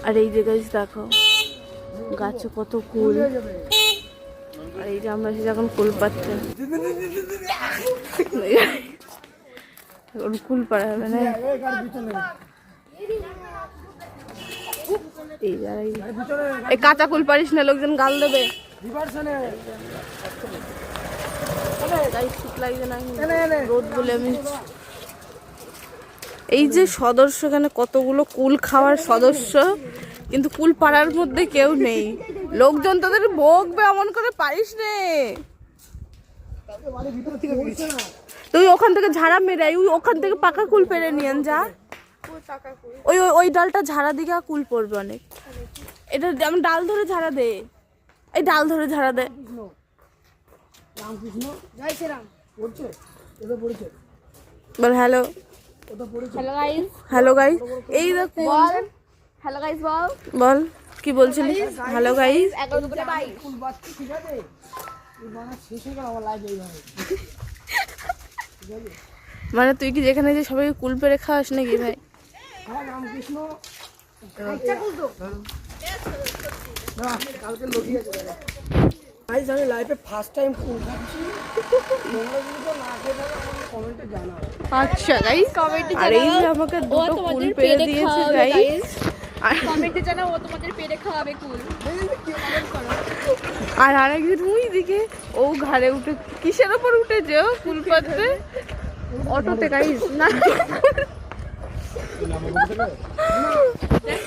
আর এই যে গাছ দেখো, গাছে কত কুল। আর এই যে আমরা সে যখন কুল পাচ্ছে, এখন কুল পাড়া হবে না। এই কাঁচা কুল পারিস না, লোকজন গাল দেবে। রোদ বলে আমি এই যে সদস্য, এখানে কতগুলো কুল খাওয়ার সদস্য, কিন্তু কুল পাড়ার মধ্যে কেউ নেই। লোকজন তাদের বকবে, এমন করে পারিস নে। তুই ওখান থেকে ঝাড়া মেরে ওই ওখান থেকে পাকা কুল পেরে নিয়ে যা। ওই ওই ডালটা ঝাড়া দিকে কুল পড়বে অনেক। এটা আমি ডাল ধরে ঝাড়া দে, এই ডাল ধরে ঝাড়া দে। বল hello. Hello guys, hello guys. এই দেখ বল হ্যালো গাইস, বল বল কি বলছিলি? Hello guys. মানে তুই কি যেখানে যে সবাই কুল পেরে খাওয়াস নাকি ভাই? আমি লাইফে ফার্স্ট টাইম কুল খাচ্ছি। তোমরা যদি তো না খেয়ে থাকো আমাকে কমেন্টে জানাও। আচ্ছা গাইস, কমেন্টে জানাও। আর এই যে আমাকে দুটো কুল পেরে দিয়েছে গাইস, আর কমেন্টে জানাও ও তোমাদের পেরে খাওয়াবে কুল। আর আরেকদিন ওই দিকে ও ঘাড়ে উঠে কিসের উপর উঠেছে ও কুল পাড়তে? অটোতে গাইস না।